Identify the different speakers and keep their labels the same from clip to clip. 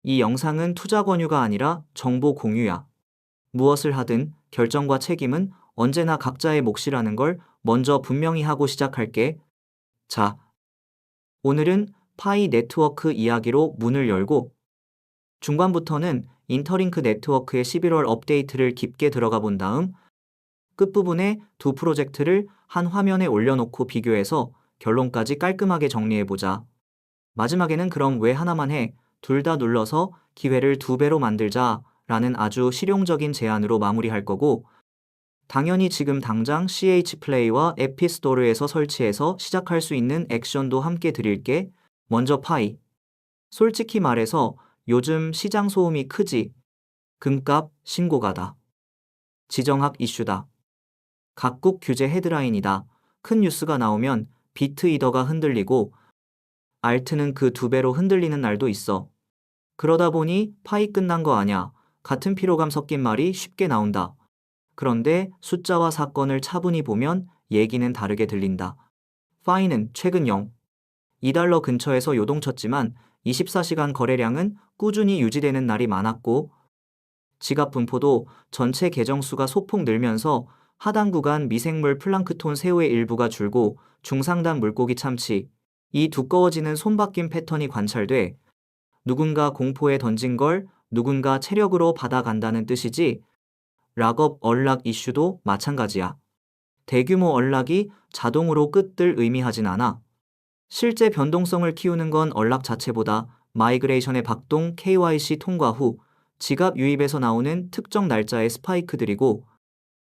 Speaker 1: 이 영상은 투자 권유가 아니라 정보 공유야. 무엇을 하든 결정과 책임은 언제나 각자의 몫이라는 걸 먼저 분명히 하고 시작할게. 자, 오늘은 파이 네트워크 이야기로 문을 열고 중간부터는 인터링크 네트워크의 11월 업데이트를 깊게 들어가 본 다음 끝부분에 두 프로젝트를 한 화면에 올려놓고 비교해서 결론까지 깔끔하게 정리해보자. 마지막에는 그럼 왜 하나만 해? 둘 다 눌러서 기회를 2배로 만들자 라는 아주 실용적인 제안으로 마무리할 거고, 당연히 지금 당장 CH플레이와 에피스토르에서 설치해서 시작할 수 있는 액션도 함께 드릴게. 먼저 파이. 솔직히 말해서 요즘 시장 소음이 크지. 금값 신고가다. 지정학 이슈다. 각국 규제 헤드라인이다. 큰 뉴스가 나오면 비트이더가 흔들리고 알트는 그 2배로 흔들리는 날도 있어. 그러다 보니 파이 끝난 거 아냐. 같은 피로감 섞인 말이 쉽게 나온다. 그런데 숫자와 사건을 차분히 보면 얘기는 다르게 들린다. 파이는 최근 0, 2달러 근처에서 요동쳤지만 24시간 거래량은 꾸준히 유지되는 날이 많았고 지갑 분포도 전체 계정 수가 소폭 늘면서 하단 구간 미생물 플랑크톤 새우의 일부가 줄고 중상단 물고기 참치, 이 두꺼워지는 손바뀜 패턴이 관찰돼 누군가 공포에 던진 걸 누군가 체력으로 받아간다는 뜻이지. 락업 언락 이슈도 마찬가지야. 대규모 언락이 자동으로 끝을 의미하진 않아. 실제 변동성을 키우는 건 언락 자체보다 마이그레이션의 박동 KYC 통과 후 지갑 유입에서 나오는 특정 날짜의 스파이크들이고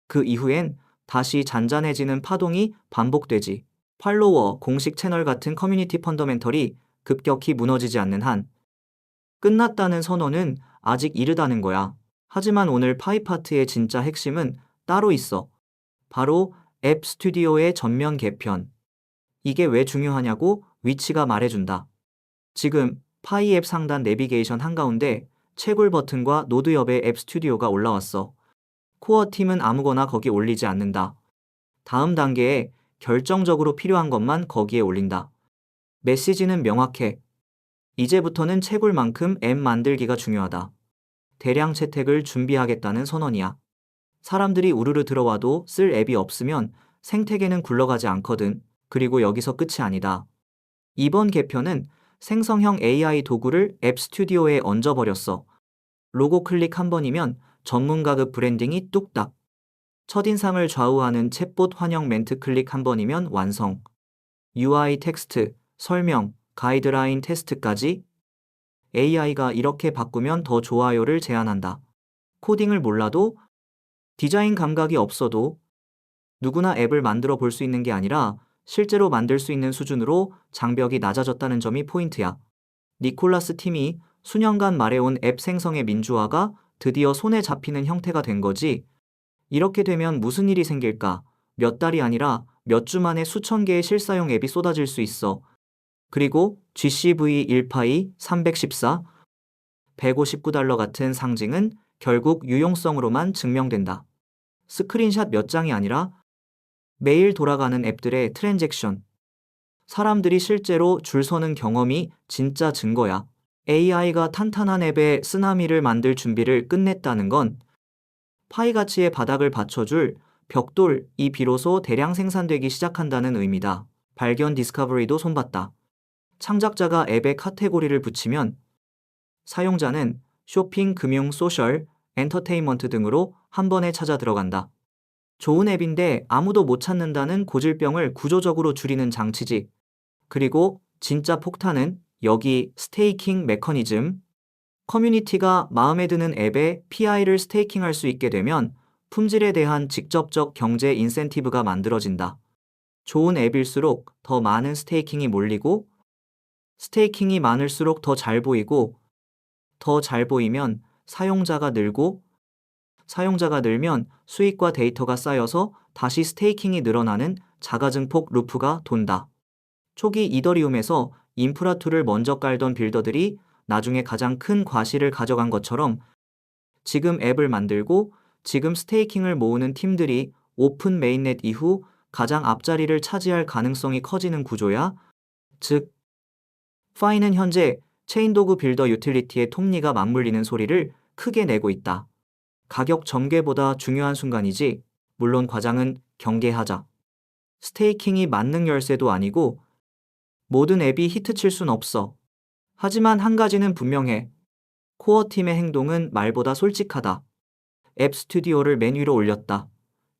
Speaker 1: 그 이후엔 다시 잔잔해지는 파동이 반복되지. 팔로워, 공식 채널 같은 커뮤니티 펀더멘털이 급격히 무너지지 않는 한 끝났다는 선언은 아직 이르다는 거야. 하지만 오늘 파이파트의 진짜 핵심은 따로 있어. 바로 앱 스튜디오의 전면 개편. 이게 왜 중요하냐고 위치가 말해준다. 지금 파이 앱 상단 내비게이션 한가운데 채굴 버튼과 노드 옆에 앱 스튜디오가 올라왔어. 코어 팀은 아무거나 거기 올리지 않는다. 다음 단계에 결정적으로 필요한 것만 거기에 올린다. 메시지는 명확해. 이제부터는 채굴만큼 앱 만들기가 중요하다. 대량 채택을 준비하겠다는 선언이야. 사람들이 우르르 들어와도 쓸 앱이 없으면 생태계는 굴러가지 않거든. 그리고 여기서 끝이 아니다. 이번 개편은 생성형 AI 도구를 앱 스튜디오에 얹어버렸어. 로고 클릭 한 번이면 전문가급 브랜딩이 뚝딱. 첫인상을 좌우하는 챗봇 환영 멘트 클릭 한 번이면 완성. UI 텍스트, 설명, 가이드라인 테스트까지 AI가 이렇게 바꾸면 더 좋아요를 제안한다. 코딩을 몰라도 디자인 감각이 없어도 누구나 앱을 만들어 볼 수 있는 게 아니라 실제로 만들 수 있는 수준으로 장벽이 낮아졌다는 점이 포인트야. 니콜라스 팀이 수년간 말해온 앱 생성의 민주화가 드디어 손에 잡히는 형태가 된 거지. 이렇게 되면 무슨 일이 생길까? 몇 달이 아니라 몇 주 만에 수천 개의 실사용 앱이 쏟아질 수 있어. 그리고 GCV1파이 314, 159달러 같은 상징은 결국 유용성으로만 증명된다. 스크린샷 몇 장이 아니라 매일 돌아가는 앱들의 트랜잭션. 사람들이 실제로 줄 서는 경험이 진짜 증거야. AI가 탄탄한 앱의 쓰나미를 만들 준비를 끝냈다는 건 파이 가치의 바닥을 받쳐줄 벽돌이 비로소 대량 생산되기 시작한다는 의미다. 발견 디스커버리도 손봤다. 창작자가 앱에 카테고리를 붙이면 사용자는 쇼핑, 금융, 소셜, 엔터테인먼트 등으로 한 번에 찾아 들어간다. 좋은 앱인데 아무도 못 찾는다는 고질병을 구조적으로 줄이는 장치지. 그리고 진짜 폭탄은 여기 스테이킹 메커니즘. 커뮤니티가 마음에 드는 앱에 PI를 스테이킹할 수 있게 되면 품질에 대한 직접적 경제 인센티브가 만들어진다. 좋은 앱일수록 더 많은 스테이킹이 몰리고 스테이킹이 많을수록 더 잘 보이고 더 잘 보이면 사용자가 늘고 사용자가 늘면 수익과 데이터가 쌓여서 다시 스테이킹이 늘어나는 자가증폭 루프가 돈다. 초기 이더리움에서 인프라2를 먼저 깔던 빌더들이 나중에 가장 큰 과실을 가져간 것처럼 지금 앱을 만들고 지금 스테이킹을 모으는 팀들이 오픈 메인넷 이후 가장 앞자리를 차지할 가능성이 커지는 구조야. 즉, 파이는 현재 체인도구 빌더 유틸리티의 톱니가 맞물리는 소리를 크게 내고 있다. 가격 전개보다 중요한 순간이지. 물론 과장은 경계하자. 스테이킹이 만능 열쇠도 아니고 모든 앱이 히트칠 순 없어. 하지만 한 가지는 분명해. 코어 팀의 행동은 말보다 솔직하다. 앱 스튜디오를 맨 위로 올렸다.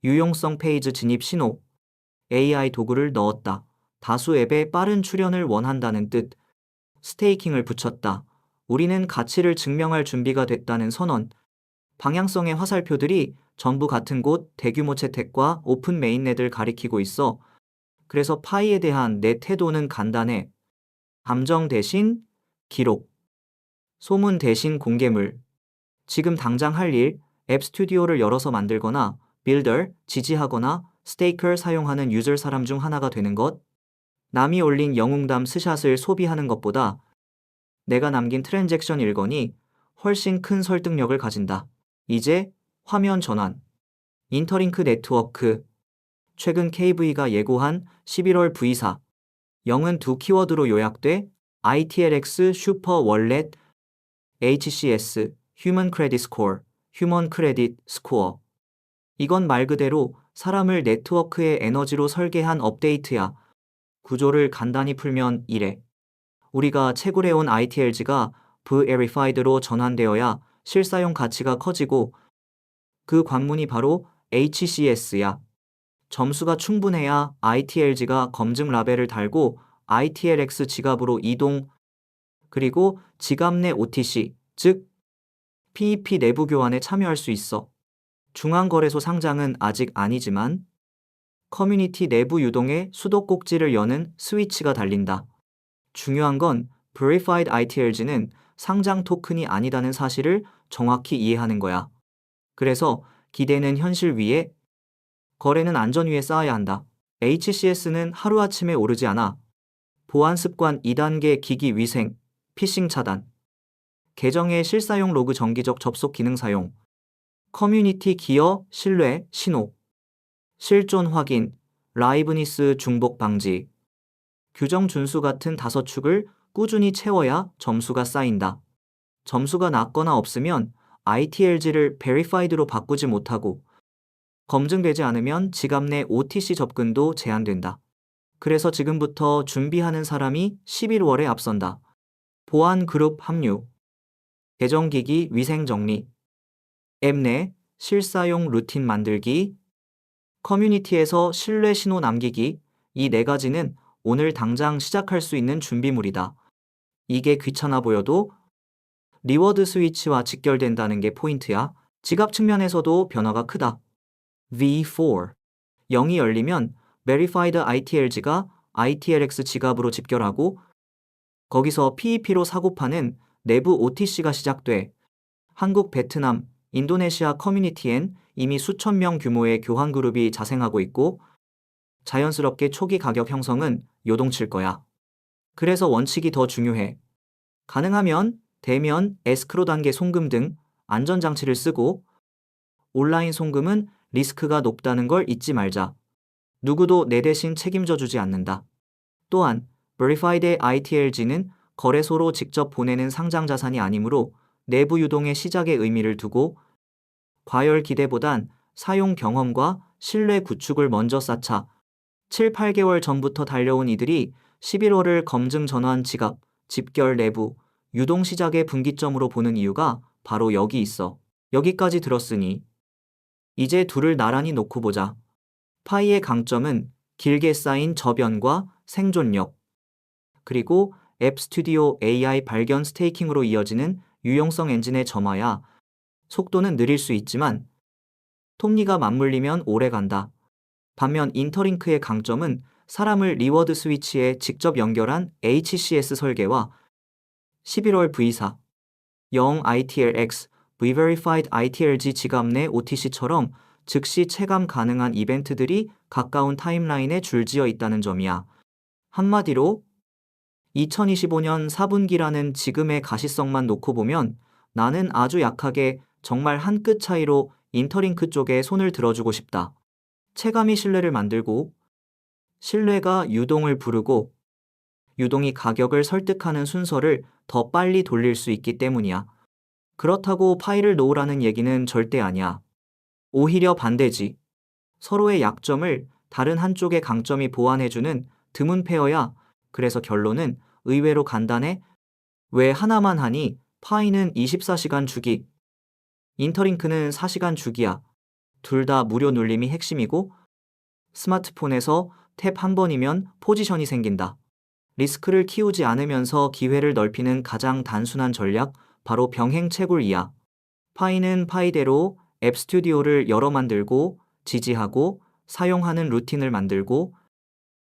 Speaker 1: 유용성 페이지 진입 신호. AI 도구를 넣었다. 다수 앱에 빠른 출현을 원한다는 뜻. 스테이킹을 붙였다. 우리는 가치를 증명할 준비가 됐다는 선언. 방향성의 화살표들이 전부 같은 곳 대규모 채택과 오픈 메인넷을 가리키고 있어. 그래서 파이에 대한 내 태도는 간단해. 감정 대신 기록. 소문 대신 공개물. 지금 당장 할 일, 앱 스튜디오를 열어서 만들거나 빌더, 지지하거나 스테이커를 사용하는 유저 사람 중 하나가 되는 것. 남이 올린 영웅담 스샷을 소비하는 것보다 내가 남긴 트랜잭션 일건이 훨씬 큰 설득력을 가진다. 이제 화면 전환. 인터링크 네트워크. 최근 KV가 예고한 11월 V4. 0은 두 키워드로 요약돼 ITLX 슈퍼 월렛, HCS 휴먼 크레딧 스코어, 휴먼 크레딧 스코어. 이건 말 그대로 사람을 네트워크의 에너지로 설계한 업데이트야. 구조를 간단히 풀면 이래. 우리가 채굴해온 ITLG가 Verified로 전환되어야 실사용 가치가 커지고 그 관문이 바로 HCS야. 점수가 충분해야 ITLG가 검증 라벨을 달고 ITLX 지갑으로 이동. 그리고 지갑 내 OTC, 즉 PEP 내부 교환에 참여할 수 있어. 중앙거래소 상장은 아직 아니지만 커뮤니티 내부 유동에 수도꼭지를 여는 스위치가 달린다. 중요한 건 Verified ITLG는 상장 토큰이 아니다는 사실을 정확히 이해하는 거야. 그래서 기대는 현실 위에, 거래는 안전 위에 쌓아야 한다. HCS는 하루아침에 오르지 않아. 보안 습관 2단계 기기 위생, 피싱 차단, 계정의 실사용 로그 정기적 접속 기능 사용, 커뮤니티 기여, 신뢰, 신호, 실존 확인, 라이브니스 중복 방지, 규정 준수 같은 5축을 꾸준히 채워야 점수가 쌓인다. 점수가 낮거나 없으면 ITLG를 Verified로 바꾸지 못하고 검증되지 않으면 지갑 내 OTC 접근도 제한된다. 그래서 지금부터 준비하는 사람이 11월에 앞선다. 보안 그룹 합류, 계정기기 위생 정리, 앱 내 실사용 루틴 만들기, 커뮤니티에서 신뢰 신호 남기기, 이 4가지는 오늘 당장 시작할 수 있는 준비물이다. 이게 귀찮아 보여도 리워드 스위치와 직결된다는 게 포인트야. 지갑 측면에서도 변화가 크다. V4. 0이 열리면 Verified ITLG가 ITLX 지갑으로 집결하고 거기서 PEP로 사고 파는 내부 OTC가 시작돼. 한국, 베트남, 인도네시아 커뮤니티엔 이미 수천 명 규모의 교환 그룹이 자생하고 있고 자연스럽게 초기 가격 형성은 요동칠 거야. 그래서 원칙이 더 중요해. 가능하면 대면, 에스크로 단계 송금 등 안전장치를 쓰고 온라인 송금은 리스크가 높다는 걸 잊지 말자. 누구도 내 대신 책임져 주지 않는다. 또한 Verified ITLG는 거래소로 직접 보내는 상장 자산이 아니므로 내부 유동의 시작에 의미를 두고 과열 기대보단 사용 경험과 신뢰 구축을 먼저 쌓자. 7, 8개월 전부터 달려온 이들이 11월을 검증 전환 지갑, 집결 내부, 유동 시작의 분기점으로 보는 이유가 바로 여기 있어. 여기까지 들었으니 이제 둘을 나란히 놓고 보자. 파이의 강점은 길게 쌓인 저변과 생존력, 그리고 앱 스튜디오 AI 발견 스테이킹으로 이어지는 유용성 엔진의 점화야. 속도는 느릴 수 있지만 톱니가 맞물리면 오래 간다. 반면 인터링크의 강점은 사람을 리워드 스위치에 직접 연결한 HCS 설계와 11월 V4, 0 ITLX, Verified ITLG 지갑 내 OTC처럼 즉시 체감 가능한 이벤트들이 가까운 타임라인에 줄지어 있다는 점이야. 한마디로 2025년 4분기라는 지금의 가시성만 놓고 보면 나는 아주 약하게 정말 한 끗 차이로 인터링크 쪽에 손을 들어주고 싶다. 체감이 신뢰를 만들고 신뢰가 유동을 부르고 유동이 가격을 설득하는 순서를 더 빨리 돌릴 수 있기 때문이야. 그렇다고 파일을 놓으라는 얘기는 절대 아니야. 오히려 반대지. 서로의 약점을 다른 한쪽의 강점이 보완해주는 드문 페어야. 그래서 결론은 의외로 간단해. 왜 하나만 하니? 파이는 24시간 주기, 인터링크는 4시간 주기야. 둘 다 무료 눌림이 핵심이고 스마트폰에서 탭 한 번이면 포지션이 생긴다. 리스크를 키우지 않으면서 기회를 넓히는 가장 단순한 전략, 바로 병행 채굴이야. 파이는 파이대로 앱 스튜디오를 열어 만들고 지지하고 사용하는 루틴을 만들고,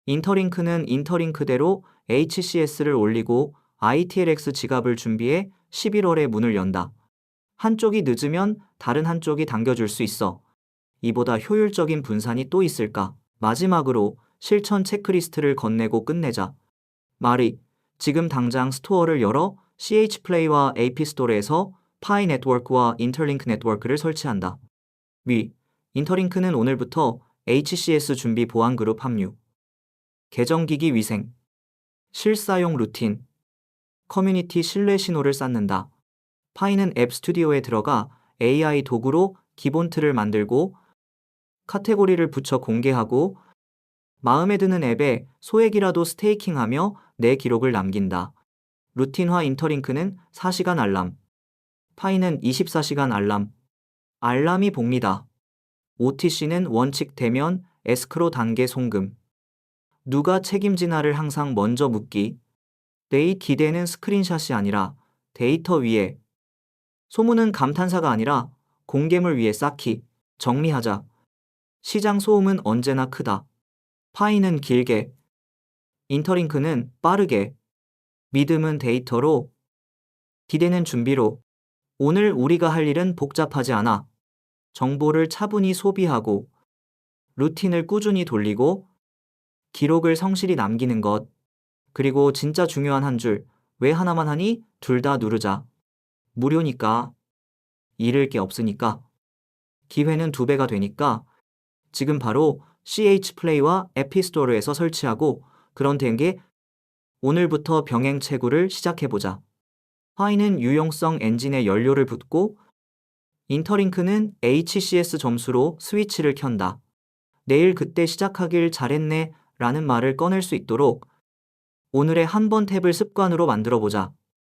Speaker 1: 인터링크는 인터링크대로 HCS를 올리고 ITLX 지갑을 준비해 11월에 문을 연다. 한쪽이 늦으면 다른 한쪽이 당겨줄 수 있어. 이보다 효율적인 분산이 또 있을까? 마지막으로 실천 체크리스트를 건네고 끝내자. 마리, 지금 당장 스토어를 열어 CH플레이와 AP스토어에서 파이 네트워크와 인터링크 네트워크를 설치한다. 위, 인터링크는 오늘부터 HCS 준비 보안 그룹 합류. 계정기기 위생, 실사용 루틴, 커뮤니티 신뢰 신호를 쌓는다. 파이는 앱 스튜디오에 들어가 AI 도구로 기본 틀을 만들고 카테고리를 붙여 공개하고 마음에 드는 앱에 소액이라도 스테이킹하며 내 기록을 남긴다. 루틴화 인터링크는 4시간 알람, 파이는 24시간 알람. 알람이 복리다. OTC는 원칙 대면 에스크로 단계 송금. 누가 책임지나를 항상 먼저 묻기. 내 기대는 스크린샷이 아니라 데이터 위에. 소문은 감탄사가 아니라 공개물 위에 쌓기. 정리하자. 시장 소음은 언제나 크다. 파이는 길게, 인터링크는 빠르게, 믿음은 데이터로, 기대는 준비로. 오늘 우리가 할 일은 복잡하지 않아. 정보를 차분히 소비하고, 루틴을 꾸준히 돌리고, 기록을 성실히 남기는 것. 그리고 진짜 중요한 한 줄, 왜 하나만 하니? 둘 다 누르자. 무료니까, 잃을 게 없으니까, 기회는 2배가 되니까, 지금 바로 CH플레이와 에피스토어에서 설치하고, 그런 된게 오늘부터 병행 채굴을 시작해보자. 파이는 유용성 엔진에 연료를 붓고, 인터링크는 HCS 점수로 스위치를 켠다. 내일 그때 시작하길 잘했네 라는 말을 꺼낼 수 있도록 오늘의 한 번 탭을 습관으로 만들어보자.